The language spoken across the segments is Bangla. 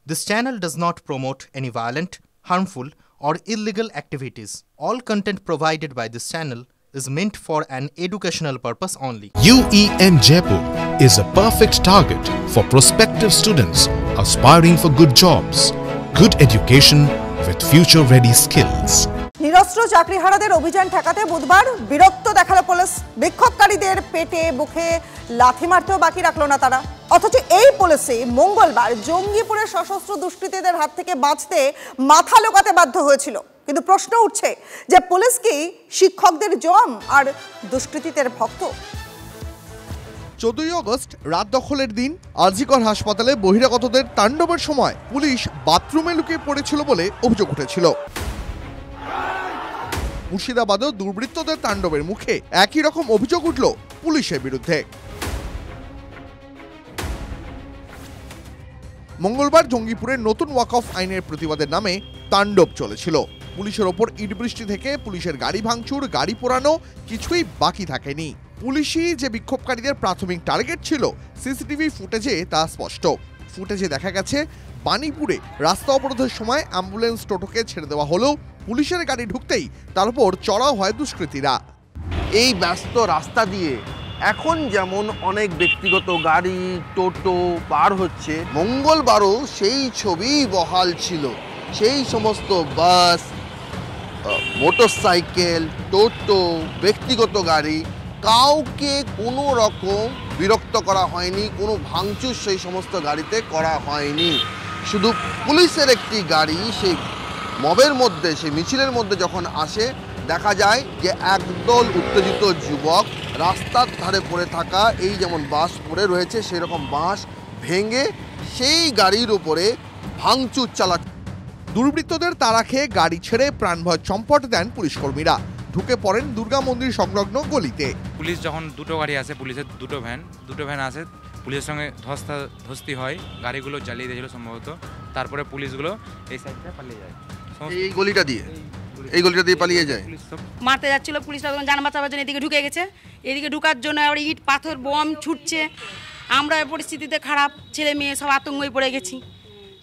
This channel does not promote any violent, harmful, or illegal activities. All content provided by this channel is meant for an educational purpose only. UEN Jaipur is a perfect target for prospective students aspiring for good jobs, good education with future-ready skills. নিরস্ত্র চাকরিহারাদের অভিযান ঠেকাতে বুধবার বিরক্ত দেখালো পুলিশ। বিক্ষোভকারীদের পেটে মুখে লাথি মারতেও বাকি রাখলো না তারা। অথচ এই পুলিশই মঙ্গলবার জঙ্গিপুরের সশস্ত্র দুষ্কৃতীদের হাত থেকে বাঁচতে মাথা লোকাতে বাধ্য হয়েছিল। কিন্তু প্রশ্ন উঠছে যে পুলিশ কি শিক্ষকদের জম আর দুষ্কৃতীদের ভক্ত? 14 আগস্ট রাত দখলের দিন আরজিকর হাসপাতালে বহিরাগতদের তাণ্ডবের সময় পুলিশ বাথরুমে লুকিয়ে পড়েছিল বলে অভিযোগ উঠেছিল। মুর্শিদাবাদেও দুর্বৃত্তদের তাণ্ডবের মুখে একই রকম অভিযোগ উঠল পুলিশের বিরুদ্ধে। মঙ্গলবার জঙ্গিপুরের নতুন ওয়াকফ আইনের প্রতিবাদের নামে তাণ্ডব চলেছিল। পুলিশের ওপর ইট বৃষ্টি থেকে পুলিশের গাড়ি ভাঙচুর, গাড়ি পোড়ানো কিছুই বাকি থাকেনি। পুলিশই যে বিক্ষোভকারীদের প্রাথমিক টার্গেট ছিল সিসিটিভি ফুটেজে তা স্পষ্ট। ফুটেজে দেখা গেছে বাণীপুরে রাস্তা অবরোধের সময় অ্যাম্বুলেন্স টোটোকে ছেড়ে দেওয়া হলেও পুলিশের গাড়ি ঢুকতেই তার উপর চড়াও হয় দুষ্কৃতীরা। এই ব্যস্ত রাস্তা দিয়ে এখন যেমন অনেক ব্যক্তিগত গাড়ি টোটো পার হচ্ছে, মঙ্গলবারও সেই ছবিই বহাল ছিল। সেই সমস্ত বাস, মোটরসাইকেল, টোটো, ব্যক্তিগত গাড়ি, কাউকে কোনো রকম বিরক্ত করা হয়নি, কোনো ভাঙচুর সেই সমস্ত গাড়িতে করা হয়নি। শুধু পুলিশের একটি গাড়ি সেই মবের মধ্যে, সেই মিছিলের মধ্যে যখন আসে, দেখা যায় যে একদল উত্তেজিত যুবক রাস্তার ধারে পড়ে থাকা এই যেমন বাঁশ পড়ে রয়েছে সেই রকম বাঁশ ভেঙে সেই গাড়ির উপরে ভাঙচুর চালাচ্ছে। দুর্বৃত্তদের তাড়া খেয়ে গাড়ি ছেড়ে প্রাণভয় চম্পট দেন পুলিশ কর্মীরা। ঢুকে পড়েন দুর্গা মন্দির সংলগ্ন গলিতে। পুলিশ যখন দুটো গাড়ি আসে, পুলিশের দুটো ভ্যান আসে, পুলিশের সঙ্গে ধস্তাধস্তি হয়, গাড়িগুলো জ্বালিয়ে দিয়েছিল সম্ভবত। তারপরে পুলিশগুলো এই সাইডটা পালিয়ে যায়, এই গলিটা দিয়ে পালিয়ে যায়। মারতে যাচ্ছিল, পুলিশরা যান বাঁচাবার জন্য এদিকে ঢুকে গেছে। এদিকে ঢুকার জন্য আবার ইট পাথর বম ছুটছে। আমরা পরিস্থিতিতে খারাপ, ছেলে মেয়ে সব আতঙ্কই পড়ে গেছি,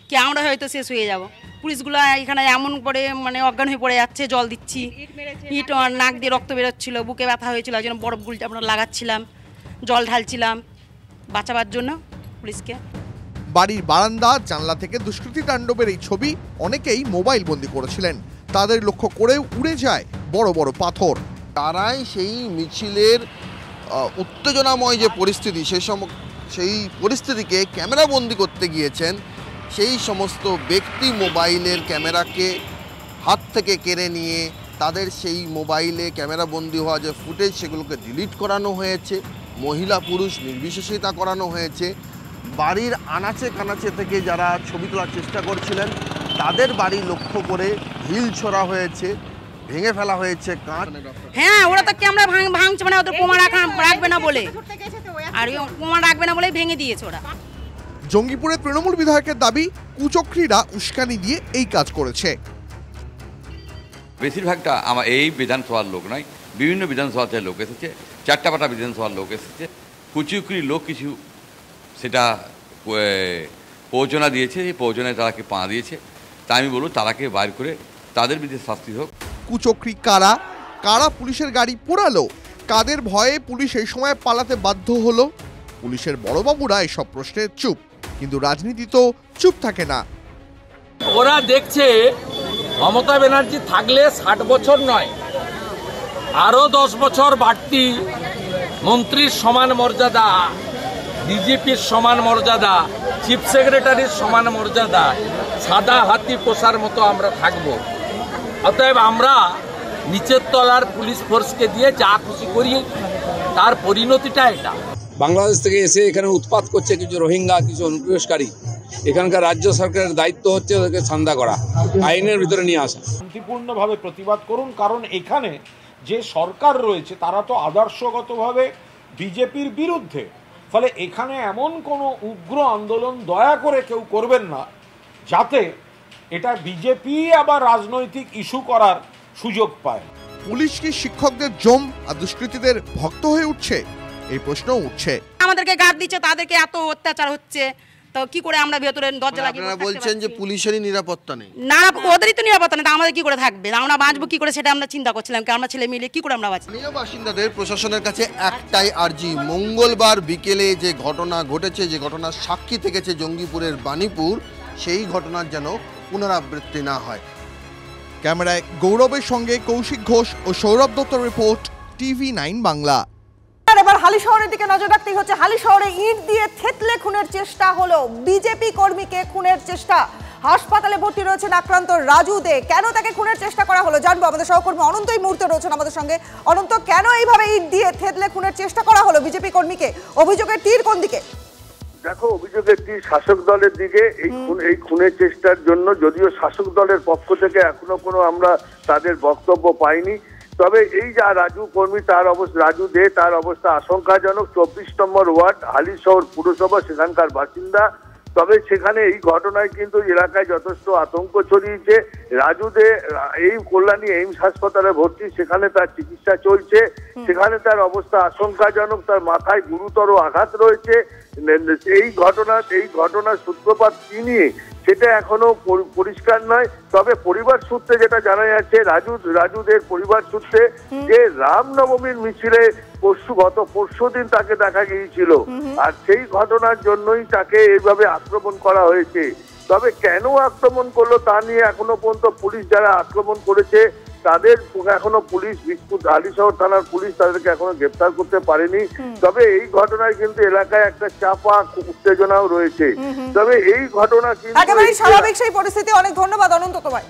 কি আমরা হয়তো শেষ হয়ে যাব। পুলিশগুলো এখানে এমন করে অজ্ঞান হয়ে পড়ে যাচ্ছে, জল দিচ্ছি, ইট নাক দিয়ে রক্ত বেরোচ্ছিল, বুকে ব্যথা হয়েছিল, ওই জন্য বরফ গুলটা আমরা লাগাচ্ছিলাম, জল ঢালছিলাম বাঁচাবার জন্য পুলিশকে। বাড়ির বারান্দা জানলা থেকে দুষ্কৃতী তাণ্ডবের এই ছবি অনেকেই মোবাইল বন্দি করেছিলেন। তাদের লক্ষ্য করেও উড়ে যায় বড় বড় পাথর। তারাই সেই মিছিলের উত্তেজনাময় যে পরিস্থিতি, সেই পরিস্থিতিকে ক্যামেরা বন্দি করতে গিয়েছেন। সেই সমস্ত ব্যক্তি মোবাইলের ক্যামেরাকে হাত থেকে কেড়ে নিয়ে তাদের সেই মোবাইলে ক্যামেরা বন্দি হওয়া যে ফুটেজ সেগুলোকে ডিলিট করানো হয়েছে। মহিলা পুরুষ নির্বিশেষে তা করানো হয়েছে। বাড়ির আনাচে কানাচে থেকে যারা ছবি তোলার চেষ্টা করছিলেন তাদের বাড়ি লক্ষ্য করে ঢিল ছোড়া হয়েছে, ভেঙে ফেলা হয়েছে কাঁচ। হ্যাঁ, ওরা তো ক্যামেরা ভাঙছে, ওদের প্রমাণ রাখবে না বলে, আর প্রমাণ রাখবে না বলে ভেঙে দিয়েছে ওরা। জঙ্গিপুরে তৃণমূল বিধায়কের দাবি কুচক্রীরা উস্কানি দিয়ে এই কাজ করেছে। বেশিরভাগটা আমার এই বিধানসভার লোক নয়, বিভিন্ন বিধানসভা থেকে লোক এসেছে, 4টা বিধানসভার লোক এসেছে। কুচক্রী লোক কিছু সেটা প্রয়োজনা দিয়েছে, এই প্রয়োজনায় তারাকে পা দিয়েছে। তাই আমি বলবো তারাকে বাইর করে তাদের বিরুদ্ধে শাস্তি হোক। কুচক্রী কারা, কারা পুলিশের গাড়ি পোড়ালো, কাদের ভয়ে পুলিশ এই সময় পালাতে বাধ্য হলো? পুলিশের বড়বাবুরা এসব প্রশ্নে চুপ, কিন্তু রাজনীতি তো চুপ থাকে না। ওরা দেখছে মমতা ব্যানার্জি থাকলে 60 বছর নয়, আরো 10 বছর বাড়তি মন্ত্রীর সমান মর্যাদা, ডিজিপির সমান মর্যাদা, চিফ সেক্রেটারির সমান মর্যাদা, সাদা হাতি পোষার মতো আমরা থাকব। অতএব আমরা নিচের তলার পুলিশ ফোর্সকে দিয়ে যা খুশি করি, তার পরিণতিটা এটা। বাংলাদেশ থেকে এসে এখানে উৎপাত করছে কিছু রোহিঙ্গা, কিছু অনুপ্রবেশকারী। এখানকার রাজ্য সরকারের দায়িত্ব হচ্ছে ওদেরকে ছান্দা করা, আইনের ভিতরে নিয়ে আসা। শান্তিপূর্ণভাবে প্রতিবাদ করুন, কারণ এখানে যে সরকার রয়েছে তারা তো আদর্শগতভাবে বিজেপির বিরুদ্ধে। ফলে এখানে এমন কোনো উগ্র আন্দোলন দয়া করে কেউ করবেন না যাতে এটা বিজেপি আবার রাজনৈতিক ইস্যু করার সুযোগ পায়। পুলিশ কি শিক্ষকদের জম আর দুষ্কৃতীদের ভক্ত হয়ে উঠছে? এই প্রশ্ন উঠছে। আমাদেরকে গার্ড দিচ্ছে, তাদেরকে এত অত্যাচার হচ্ছে, তো কি করে আমরা ভেতরে দরজা লাগিয়ে আপনারা বলছেন যে পুলিশেরই নিরাপত্তা নেই? না, ওদেরই তো নিরাপত্তা নেই, আমাদের কি করে থাকবে? আমরা বাঁচবো কি করে সেটা আমরা চিন্তা করছিলাম, আমরা ছেলে মিলে কি করে আমরা বাঁচবো। স্থানীয় বাসিন্দাদের প্রশাসনের কাছে একটাই আর্জি, মঙ্গলবার বিকেলে যে ঘটনা ঘটেছে, যে ঘটনার সাক্ষী থেকেছে জঙ্গিপুরের বাণীপুর, সেই ঘটনার যেন পুনরাবৃত্তি না হয়। ক্যামেরায় গৌরবের সঙ্গে কৌশিক ঘোষ ও সৌরভ দত্ত রিপোর্ট, TV9 বাংলা। এবার হালিশহরের দিকে নজর রাখতেই হচ্ছে। হালিশহরে ইট দিয়ে থেতলে খুনের চেষ্টা হলো, বিজেপি কর্মীকে খুনের চেষ্টা। হাসপাতালে ভর্তি রয়েছেন আক্রান্ত রাজু দে। কেন তাকে খুনের চেষ্টা করা হলো জানবো। আমাদের সহকর্মী অনন্ত এই মুহূর্তে রয়েছেন আমাদের সঙ্গে। অনন্ত, কেন এইভাবে ইট দিয়ে থেতলে খুনের চেষ্টা করা হলো বিজেপি কর্মীকে? অভিযোগের তীর কোন দিকে? দেখো, অভিযোগের তীর শাসক দলের দিকে। এই খুনের চেষ্টার জন্য যদিও শাসক দলের পক্ষ থেকে এখনো কোনো আমরা তাদের বক্তব্য পাইনি, তবে এই যা রাজু কর্মী, রাজু দে, তার অবস্থা আশঙ্কাজনক। 24 নম্বর ওয়ার্ড হালিশহর পুরসভা, সেখানকার বাসিন্দা। তবে সেখানে এই ঘটনায় কিন্তু এলাকায় যথেষ্ট আতঙ্ক ছড়িয়েছে। রাজু দে এই কল্যাণী এইমস হাসপাতালে ভর্তি, সেখানে তার চিকিৎসা চলছে। সেখানে তার অবস্থা আশঙ্কাজনক, তার মাথায় গুরুতর আঘাত রয়েছে। এই ঘটনার সূত্রপাত কি নিয়ে সেটা এখনো পরিষ্কার নয়। তবে পরিবার সূত্রে যেটা জানা যাচ্ছে, রাজুদের পরিবার সূত্রে, যে রামনবমীর মিছিলে গত পরশু দিন তাকে দেখা গিয়েছিল, আর সেই ঘটনার জন্যই তাকে এইভাবে আক্রমণ করা হয়েছে। তবে কেন আক্রমণ করলো তা নিয়ে এখনো পর্যন্ত পুলিশ, যারা আক্রমণ করেছে তাদের এখনো পুলিশ, হালিশহর থানার পুলিশ তাদেরকে এখনো গ্রেপ্তার করতে পারেনি। তবে এই ঘটনায় কিন্তু এলাকায় একটা চাপা উত্তেজনাও রয়েছে। তবে এই ঘটনা কিন্তু একেবারে স্বাভাবিক সেই পরিস্থিতি। অনেক ধন্যবাদ অনন্ত তোমায়।